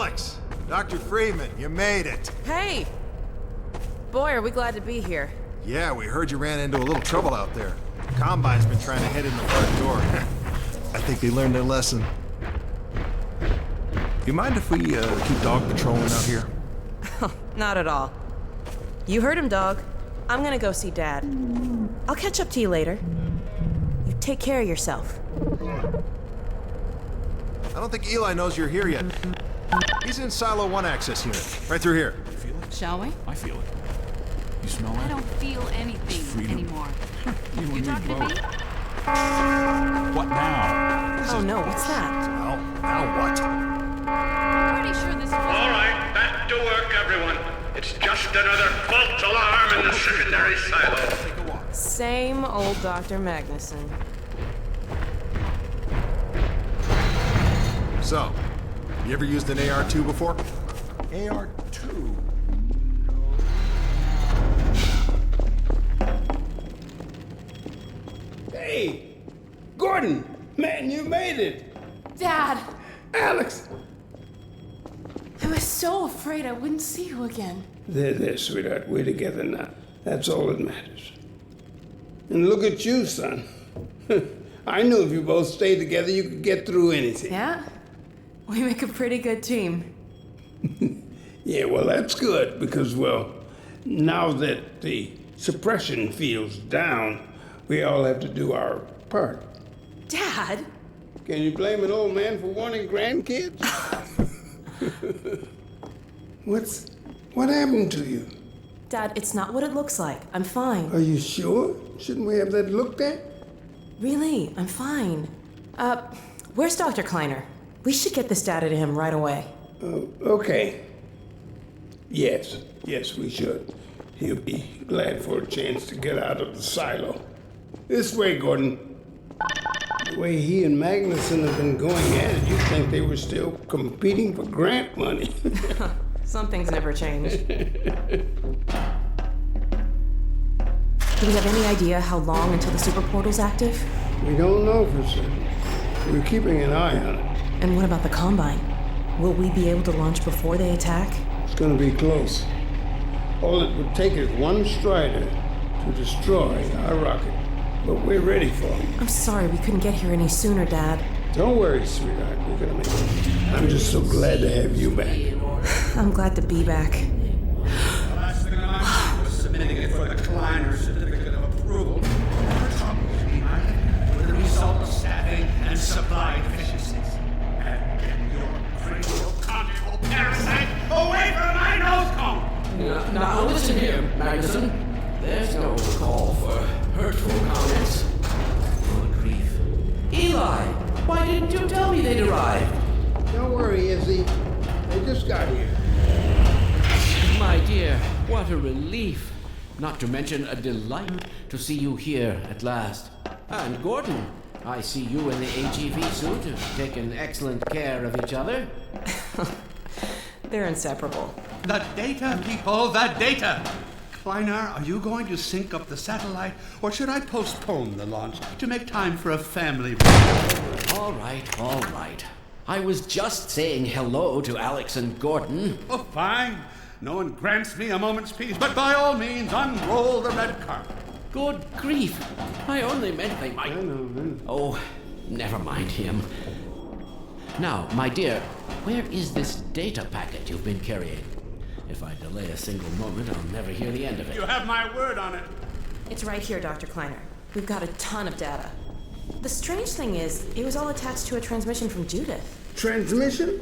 Alex! Dr. Freeman, you made it. Hey! Boy, are we glad to be here. Yeah, we heard you ran into a little trouble out there. Combine's been trying to head in the front door. I think they learned their lesson. You mind if we keep dog patrolling out here? Not at all. You heard him, dog. I'm gonna go see Dad. I'll catch up to you later. You take care of yourself. I don't think Eli knows you're here yet. He's in Silo 1 access unit, right through here. You feel it? Shall we? I feel it. You smell it? I don't feel anything anymore. You You talking to me? What now? Oh no, what's that? Well, now what? I'm pretty sure this is... All right, back to work, everyone. It's just another false alarm in the secondary silo. Same old Dr. Magnuson. So, you ever used an AR-2 before? AR-2. Hey, Gordon, man, you made it. Dad! Alex. I was so afraid I wouldn't see you again. There, sweetheart. We're together now. That's all that matters. And look at you, son. I knew if you both stayed together, you could get through anything. Yeah? We make a pretty good team. Yeah, well, that's good because, well, now that the suppression field's down, we all have to do our part. Dad? Can you blame an old man for wanting grandkids? What happened to you? Dad, it's not what it looks like. I'm fine. Are you sure? Shouldn't we have that looked at? Really, I'm fine. Where's Dr. Kleiner? We should get this data to him right away. Okay. Yes, we should. He'll be glad for a chance to get out of the silo. This way, Gordon. The way he and Magnuson have been going at it, you'd think they were still competing for grant money. Some things never change. Do we have any idea how long until the super portal's active? We don't know for certain. We're keeping an eye on it. And what about the Combine? Will we be able to launch before they attack? It's gonna be close. All it would take is one Strider to destroy our rocket. But we're ready for him. I'm sorry we couldn't get here any sooner, Dad. Don't worry, sweetheart. We're gonna make it. I'm just so glad to have you back. I'm glad to be back. The last thing I was submitting it for the Kleiner certificate of approval. With the result of staffing and supply deficiencies. And get your cranial control parasite away from my nose cone! Now listen here, Magnuson. There's no call for hurtful comments. Good grief. Eli, why didn't you tell me they'd arrived? Don't worry, Izzy. They just got here. My dear, what a relief. Not to mention a delight to see you here at last. And Gordon, I see you in the AGV suit have taken excellent care of each other. They're inseparable. The data, people, the data! Kleiner, are you going to sync up the satellite, or should I postpone the launch to make time for a family? All right. I was just saying hello to Alex and Gordon. Oh, fine. No one grants me a moment's peace, but by all means, unroll the red carpet. Good grief. I only meant they might... I know. Oh, never mind him. Now, my dear, where is this data packet you've been carrying? If I delay a single moment, I'll never hear the end of it. You have my word on it. It's right here, Dr. Kleiner. We've got a ton of data. The strange thing is, it was all attached to a transmission from Judith. Transmission?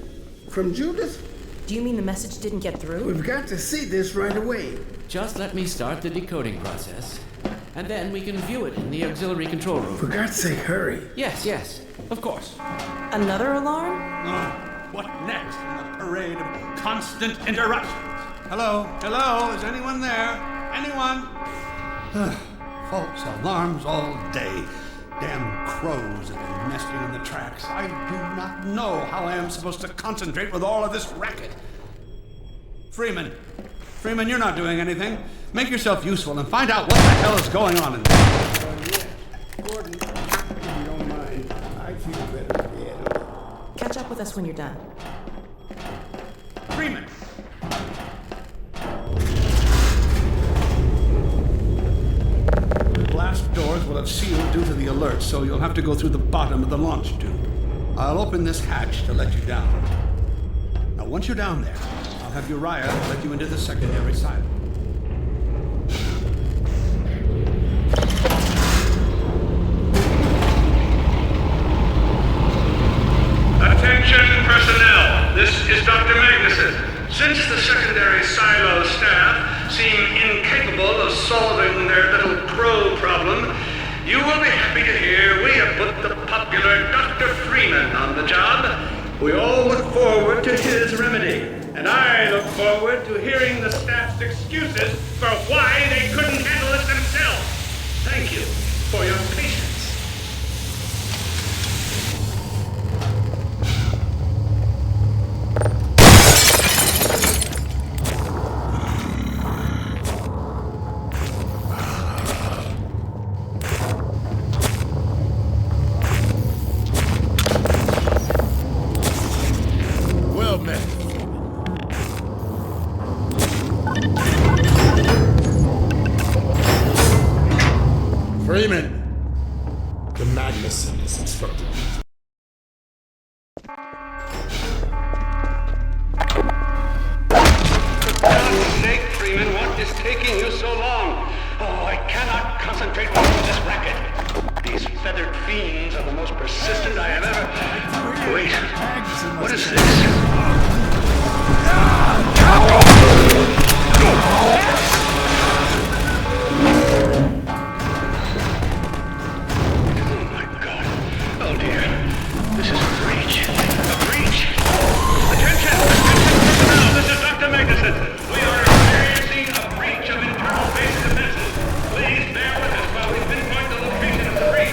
From Judith? Do you mean the message didn't get through? We've got to see this right away. Just let me start the decoding process, and then we can view it in the auxiliary control room. For God's sake, hurry. Yes, of course. Another alarm? Oh, what next in the parade of constant interruptions? Hello? Is anyone there? Anyone? False alarms all day. Damn crows have been nesting in the tracks. I do not know how I am supposed to concentrate with all of this racket. Freeman, you're not doing anything. Make yourself useful and find out what the hell is going on in there. Yes. Gordon, if you don't mind, I feel better at the end. Catch up with us when you're done. have sealed due to the alert, so you'll have to go through the bottom of the launch tube. I'll open this hatch to let you down. Now, once you're down there, I'll have Uriah let you into the secondary silo. Attention personnel, this is Dr. Magnuson. Since the secondary silo staff seem incapable of solving their little crow problem, you will be happy to hear we have put the popular Dr. Freeman on the job. We all look forward to his remedy, and I look forward to hearing the staff's excuses for why they couldn't handle it themselves. Thank you for your patience. Freeman! The Magnuson is instructed. For God's sake, Freeman, what is taking you so long? Oh, I cannot concentrate on this racket. These feathered fiends are the most persistent I have ever... Wait, what is this? Oh dear, this is a breach. A breach! Attention! Personnel, this is Dr. Magnuson. We are experiencing a breach of internal base defenses. Please bear with us while we pinpoint the location of the breach.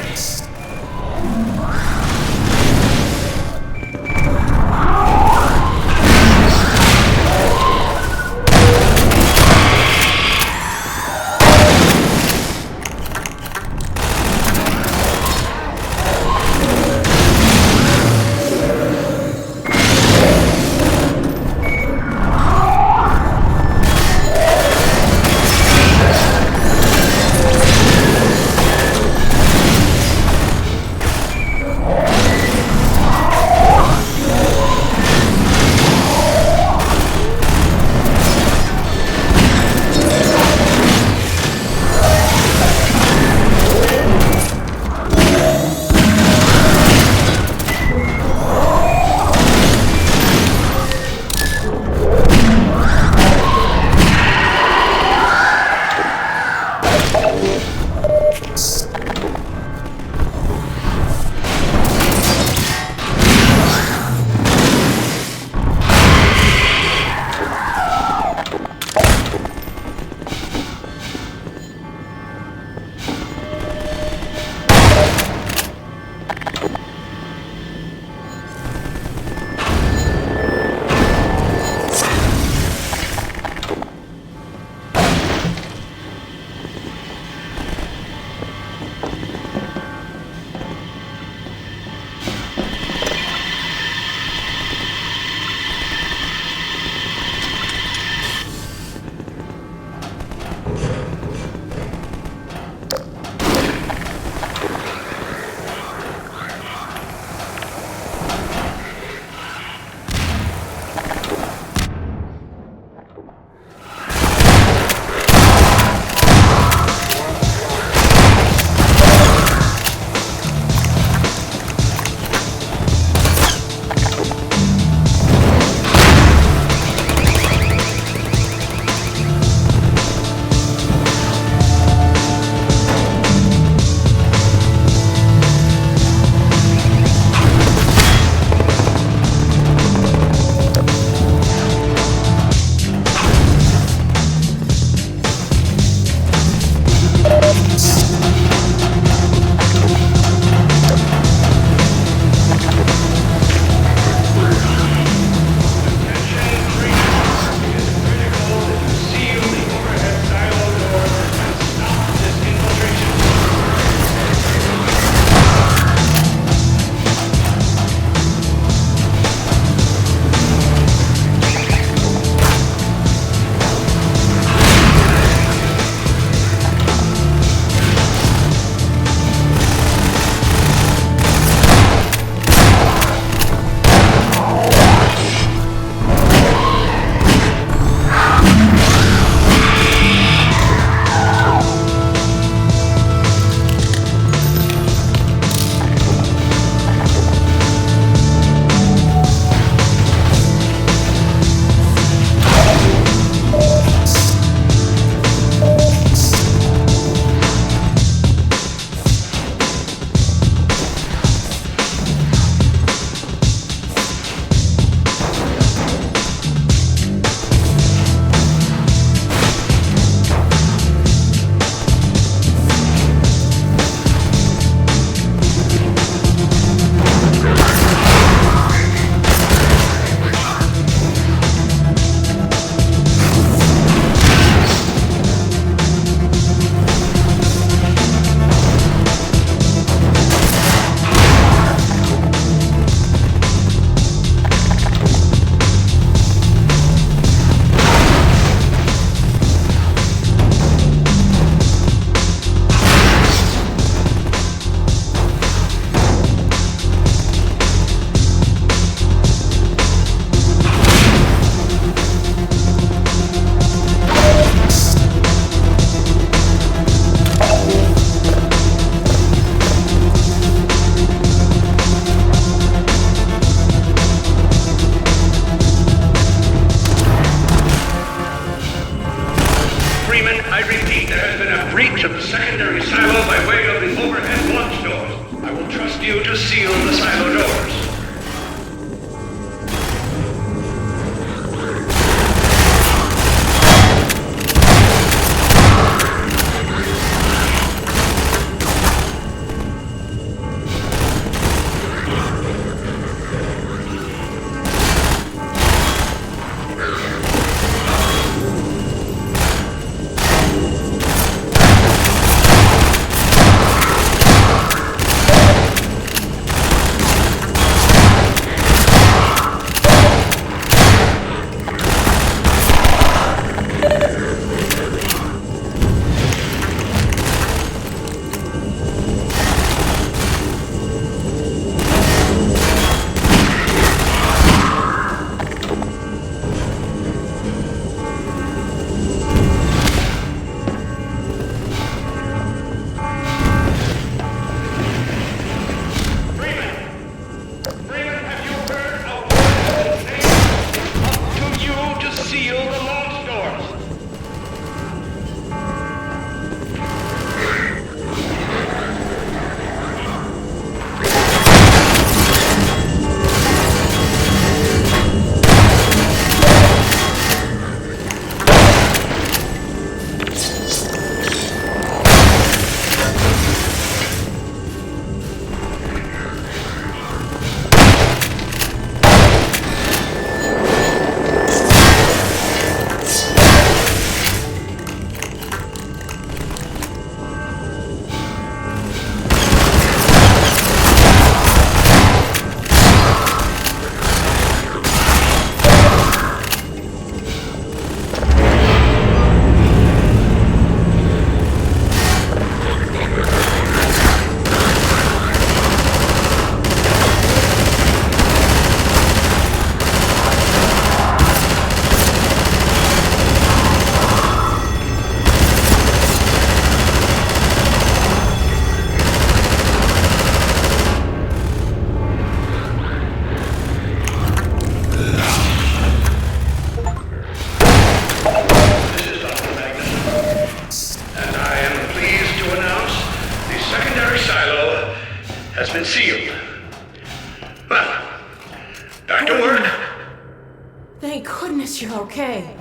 Thank goodness you're okay.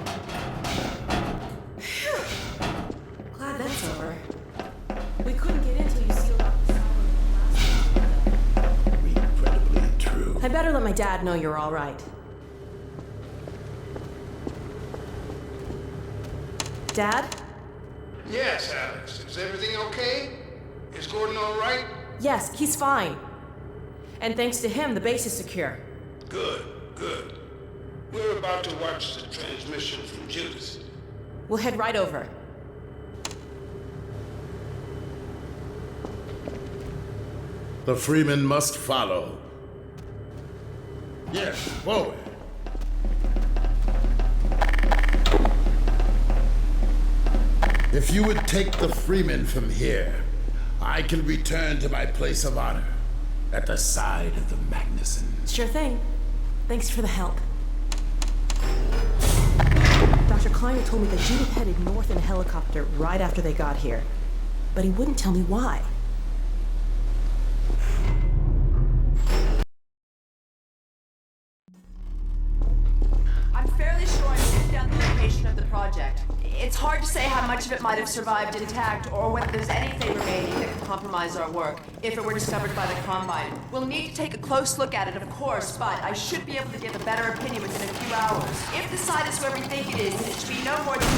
Phew. Glad that's over. We couldn't get in till you sealed up the silo. Incredibly true. I better let my dad know you're all right. Dad? Yes, Alex. Is everything okay? Is Gordon all right? Yes, he's fine. And thanks to him, the base is secure. Good, good. We're about to watch the transmission from Judas. We'll head right over. The freeman must follow. Yes, forward. If you would take the freeman from here, I can return to my place of honor at the side of the Magnusons. Sure thing. Thanks for the help. Dr. Kleiner told me that Judith headed north in a helicopter right after they got here. But he wouldn't tell me why. I'm fairly sure I pinned down the location of the project. It's hard to say how much of it might have survived intact, or whether there's anything remaining that could compromise our work, if it were discovered by the Combine. We'll need to take a close look at it, of course, but I should be able to give a better opinion within a few hours. If the site is where we think it is, then it should be no more than...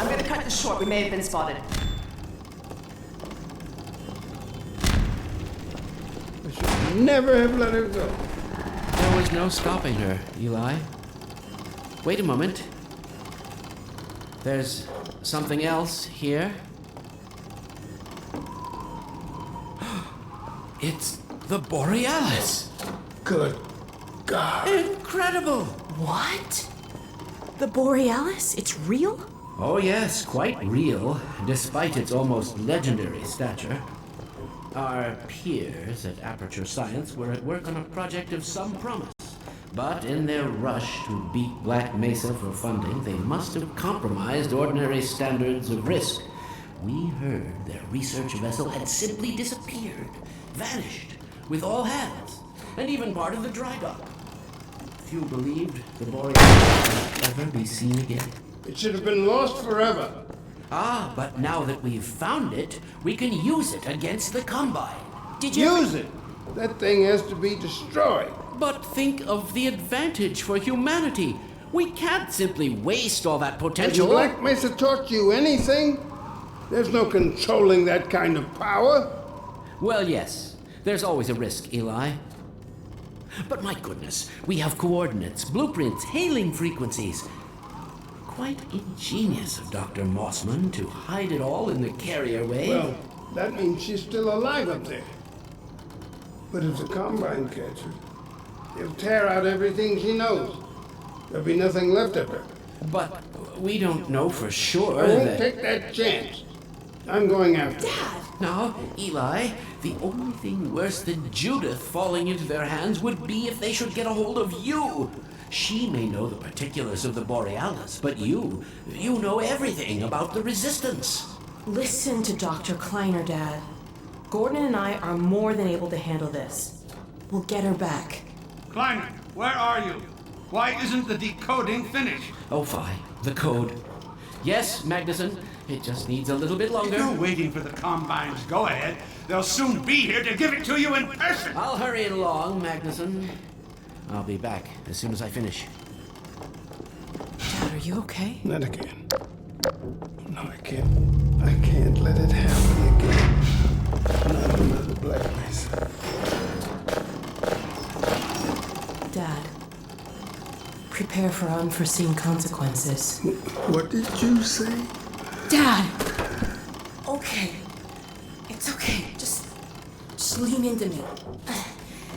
I'm gonna cut this short. We may have been spotted. I should never have let her go. There was no stopping her, Eli. Wait a moment. There's something else here. It's the Borealis. Good God. Incredible! What? The Borealis? It's real? Oh yes, quite real, despite its almost legendary stature. Our peers at Aperture Science were at work on a project of some promise. But in their rush to beat Black Mesa for funding, they must have compromised ordinary standards of risk. We heard their research vessel had simply disappeared, vanished, with all hands, and even part of the dry dock. Few believed the Borealis would ever be seen again. It should have been lost forever. Ah, but now that we've found it, we can use it against the Combine. Did you Use it. That thing has to be destroyed. But think of the advantage for humanity. We can't simply waste all that Has potential. Black Mesa taught you anything? There's no controlling that kind of power. Well, yes. There's always a risk, Eli. But my goodness, we have coordinates, blueprints, hailing frequencies. Quite ingenious of Dr. Mossman to hide it all in the carrier wave. Well, that means she's still alive up there. But if the Combine catch her, they'll tear out everything she knows. There'll be nothing left of her. But we don't know for sure I won't that... take that chance. I'm going after her. Now, Eli, the only thing worse than Judith falling into their hands would be if they should get a hold of you. She may know the particulars of the Borealis, but you know everything about the Resistance. Listen to Dr. Kleiner, Dad. Gordon and I are more than able to handle this. We'll get her back. Kleiner, where are you? Why isn't the decoding finished? Oh, fine. The code. Yes, Magnuson. It just needs a little bit longer. You're waiting for the Combine's go-ahead. They'll soon be here to give it to you in person. I'll hurry it along, Magnuson. I'll be back as soon as I finish. Dad, are you okay? Not again. No, I can't let it happen again. Not another Black Mesa. Dad, prepare for unforeseen consequences. What did you say? Dad! Okay. It's okay. Just lean into me.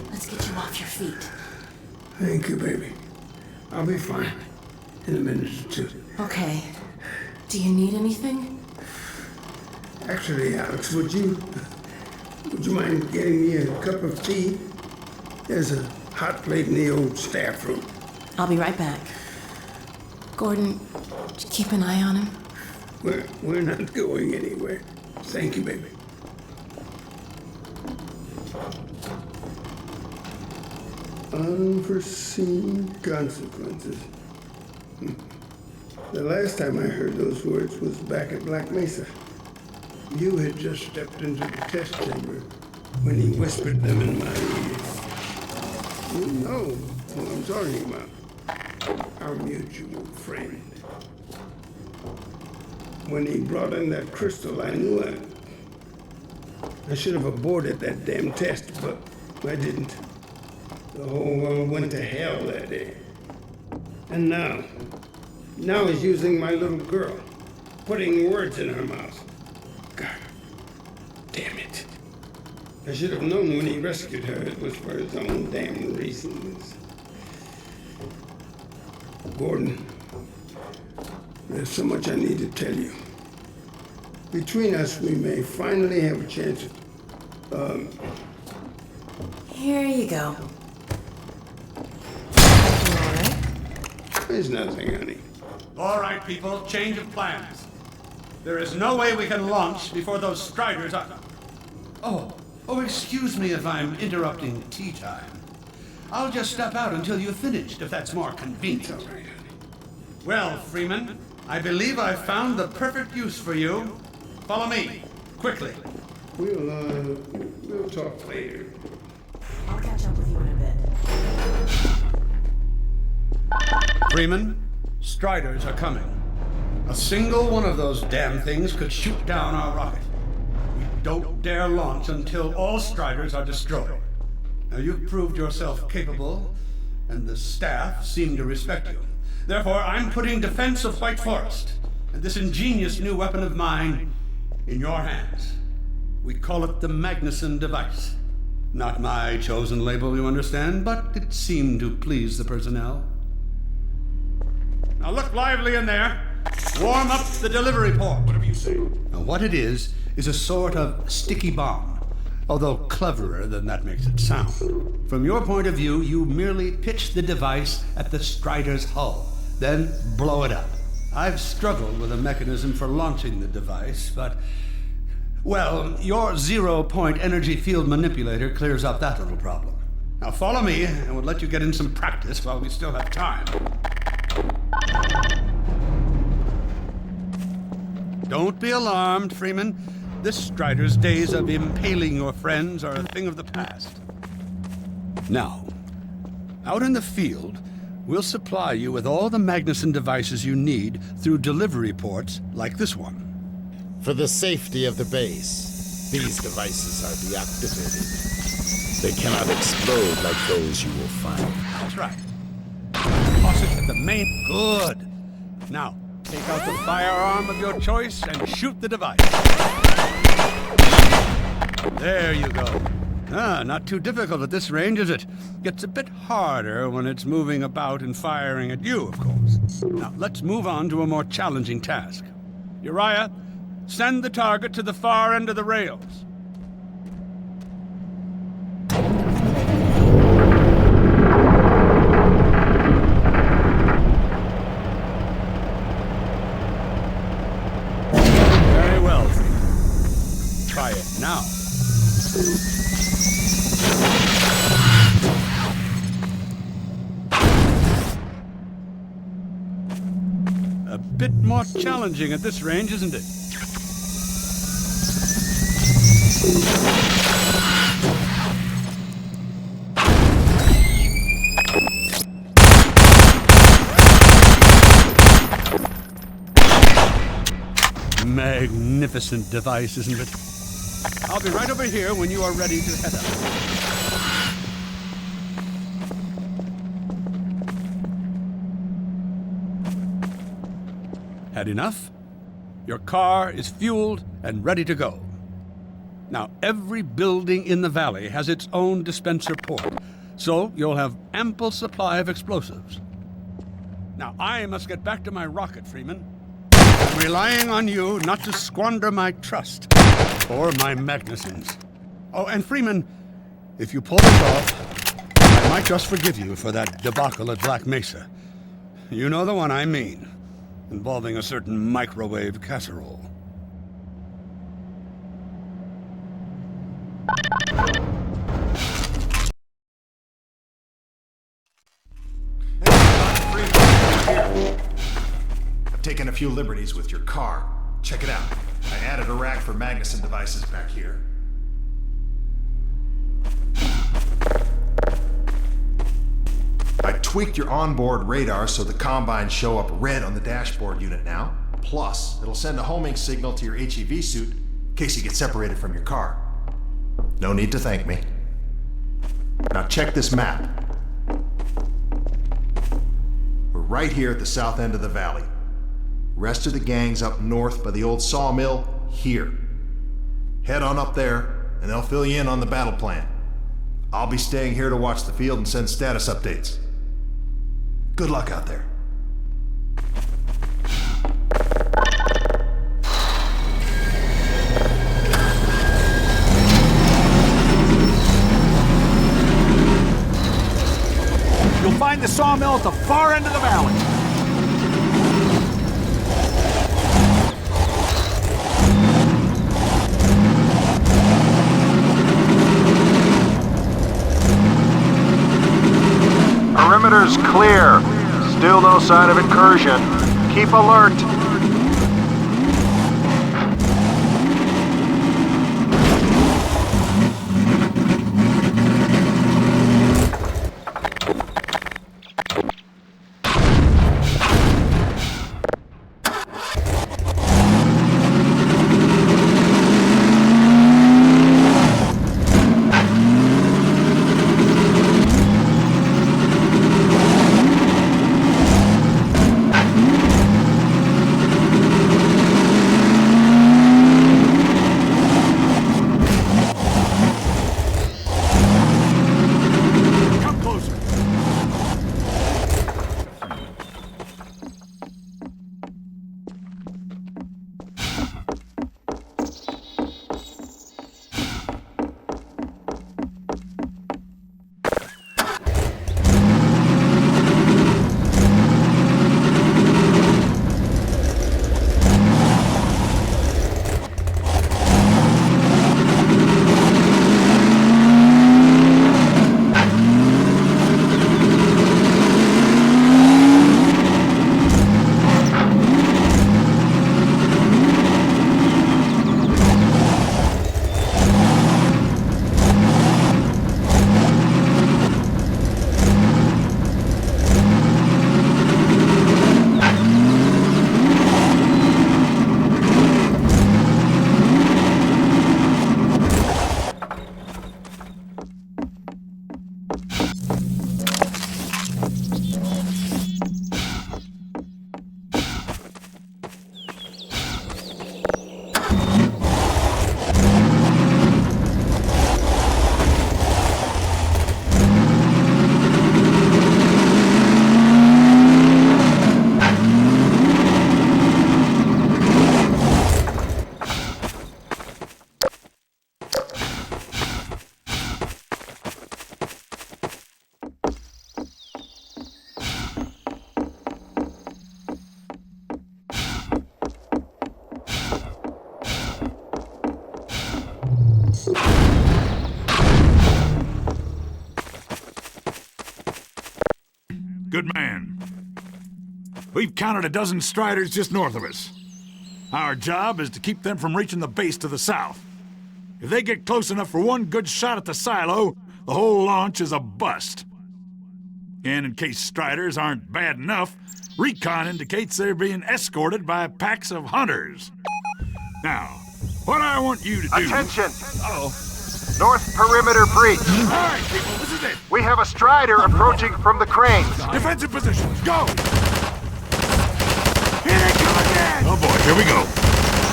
Let's get you off your feet. Thank you, baby. I'll be fine in a minute or two. Okay. Do you need anything? Actually, Alex, would you mind getting me a cup of tea? There's a hot plate in the old staff room. I'll be right back. Gordon, keep an eye on him. We're not going anywhere. Thank you, baby. Unforeseen consequences. The last time I heard those words was back at Black Mesa. You had just stepped into the test chamber when he whispered them in my ear. You know who I'm talking about. Our mutual friend. When he brought in that crystal, I knew I should have aborted that damn test, but I didn't. The whole world went to hell that day. And now he's using my little girl, putting words in her mouth. God damn it. I should have known when he rescued her it was for his own damn reasons. Gordon, there's so much I need to tell you. Between us, we may finally have a chance at, Here you go. There's nothing, honey. All right, people, change of plans. There is no way we can launch before those striders are... Oh, excuse me if I'm interrupting tea time. I'll just step out until you've finished, if that's more convenient. All right, honey. Well, Freeman, I believe I've found the perfect use for you. Follow me, quickly. We'll talk later. I'll catch up with you in a bit. Freeman, striders are coming. A single one of those damn things could shoot down our rocket. We don't dare launch until all striders are destroyed. Now, you've proved yourself capable, and the staff seem to respect you. Therefore, I'm putting defense of White Forest and this ingenious new weapon of mine in your hands. We call it the Magnuson device. Not my chosen label, you understand, but it seemed to please the personnel. Now look lively in there. Warm up the delivery port. Whatever you say. Now what it is a sort of sticky bomb, although cleverer than that makes it sound. From your point of view, you merely pitch the device at the Strider's hull, then blow it up. I've struggled with a mechanism for launching the device, but... well, your zero-point energy field manipulator clears up that little problem. Now follow me, and we'll let you get in some practice while we still have time. Don't be alarmed, Freeman. This Strider's days of impaling your friends are a thing of the past. Now, out in the field, we'll supply you with all the Magnuson devices you need through delivery ports like this one. For the safety of the base, these devices are deactivated. They cannot explode like those you will find. That's right. Toss it at the main... Good. Now, take out the firearm of your choice and shoot the device. There you go. Not too difficult at this range, is it? Gets a bit harder when it's moving about and firing at you, of course. Now, let's move on to a more challenging task. Uriah, send the target to the far end of the rails. Very well. Try it now. A bit more challenging at this range, isn't it? Magnificent device, isn't it? I'll be right over here when you are ready to head out. Had enough? Your car is fueled and ready to go. Now, every building in the valley has its own dispenser port, so you'll have ample supply of explosives. Now, I must get back to my rocket, Freeman. I'm relying on you not to squander my trust or my Magnusons. Oh, and Freeman, if you pull this off, I might just forgive you for that debacle at Black Mesa. You know the one I mean, involving a certain microwave casserole. I've taken a few liberties with your car. Check it out. I added a rack for Magnuson devices back here. I tweaked your onboard radar so the combines show up red on the dashboard unit now. Plus, it'll send a homing signal to your HEV suit in case you get separated from your car. No need to thank me. Now check this map. We're right here at the south end of the valley. Rest of the gang's up north by the old sawmill here. Head on up there, and they'll fill you in on the battle plan. I'll be staying here to watch the field and send status updates. Good luck out there. You'll find the sawmill at the far end of the valley. Perimeter's clear. Still no sign of incursion. Keep alert. Good man. We've counted a dozen striders just north of us. Our job is to keep them from reaching the base to the south. If they get close enough for one good shot at the silo, the whole launch is a bust. And in case striders aren't bad enough, recon indicates they're being escorted by packs of hunters. Now, what I want you to do... Attention! North perimeter breach. All right, people, this is it. We have a strider approaching from the cranes. Defensive positions, go! Here they come again! Oh boy, here we go.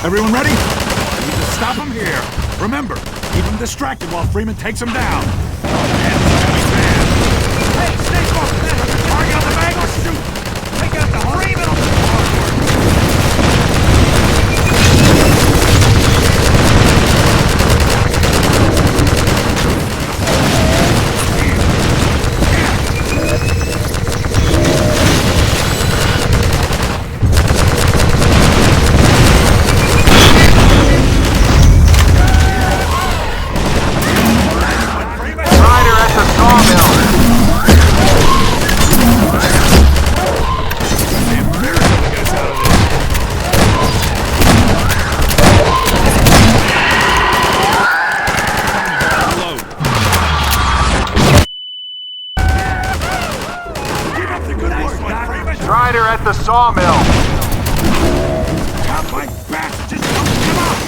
Everyone ready? We need to stop them here. Remember, keep them distracted while Freeman takes them down. Hey, stay focused! Target on the bag or shoot! Take out the Freeman! Rider at the sawmill. Strider at the sawmill. Come like bats, just don't give up!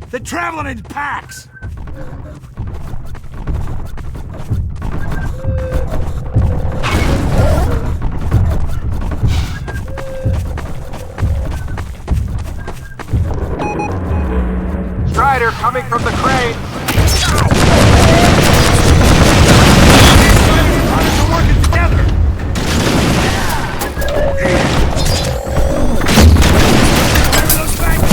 They're traveling in packs! Strider coming from the crane! They're working together! Those things!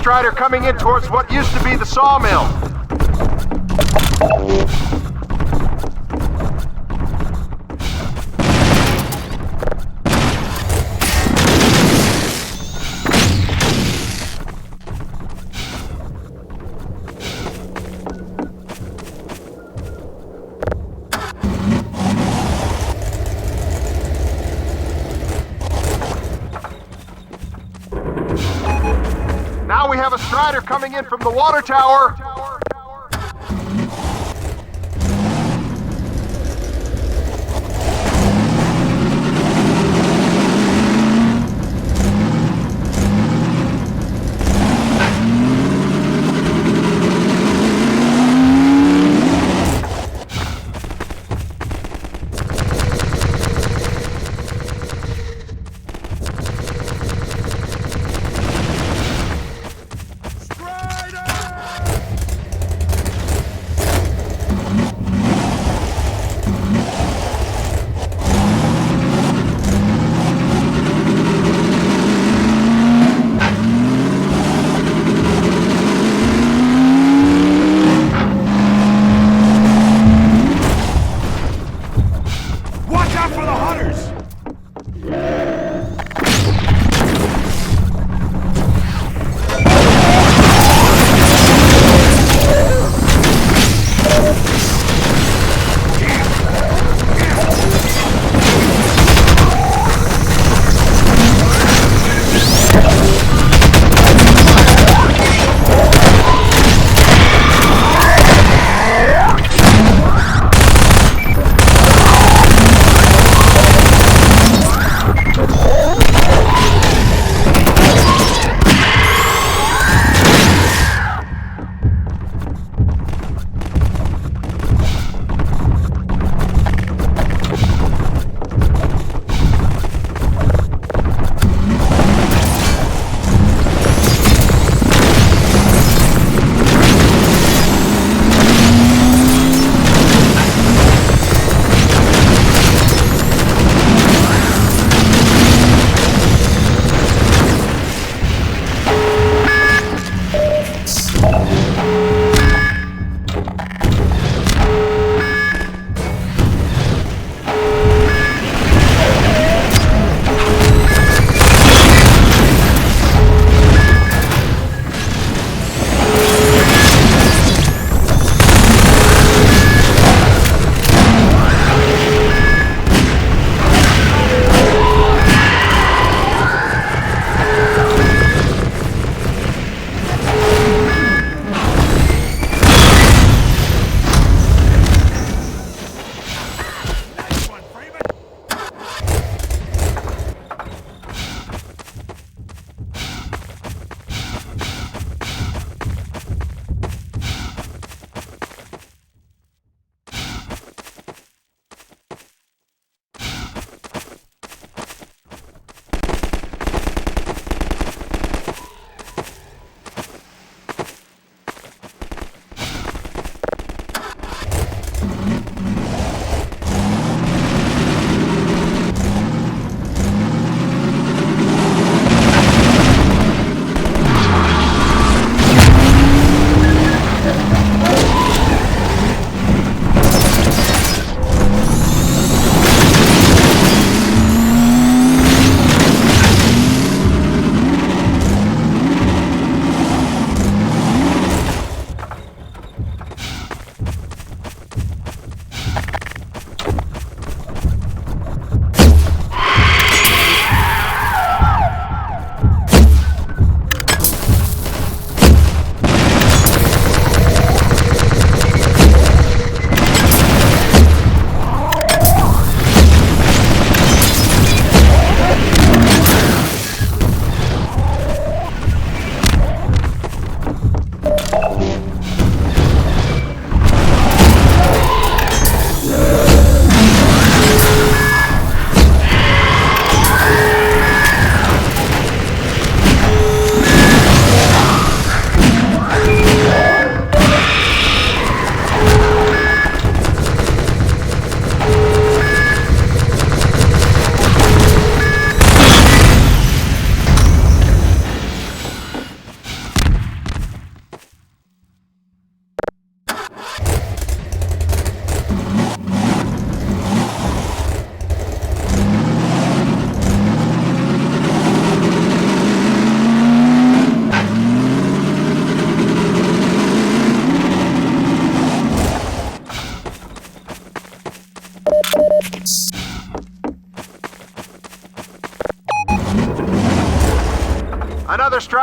Strider coming in towards what used to be the sawmill. Now we have a Strider coming in from the water tower.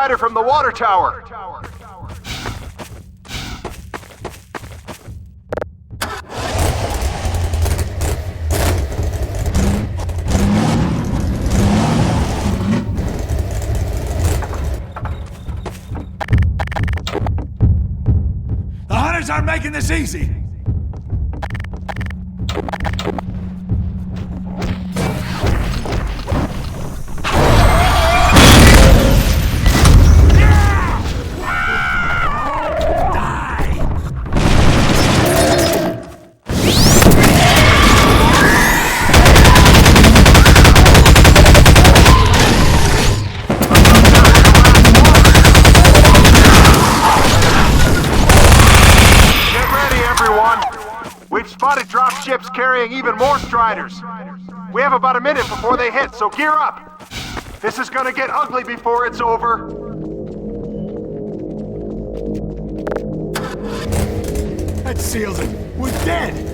Strider from the water tower. The hunters aren't making this easy. Spotted drop ships carrying even more Striders. We have about a minute before they hit, so gear up. This is gonna get ugly before it's over. That seals it. We're dead.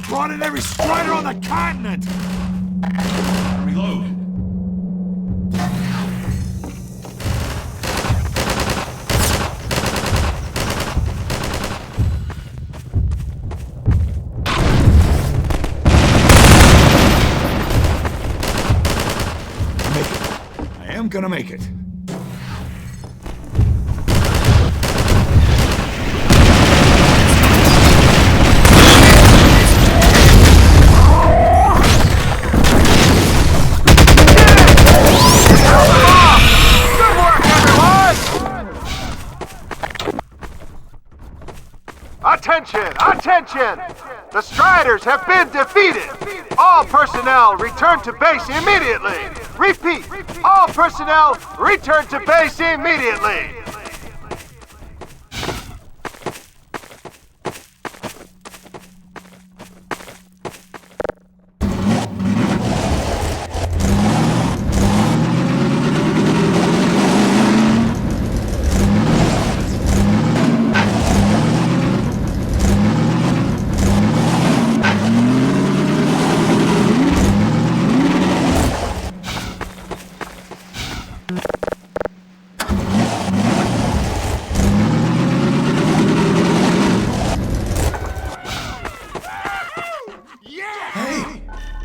brought in every strider on the continent! Reload. I am gonna make it. Attention! Attention! The Striders have been defeated! All personnel return to base immediately! Repeat! All personnel return to base immediately!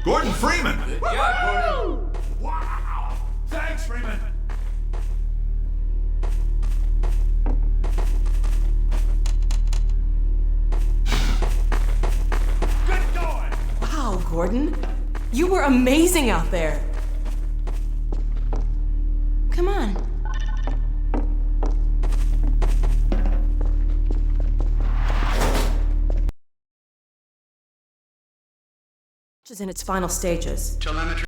Gordon Freeman! Yeah, Gordon. Wow! Thanks, Freeman! Good going! Wow, Gordon. You were amazing out there. Come on. Is in its final stages. Telemetry.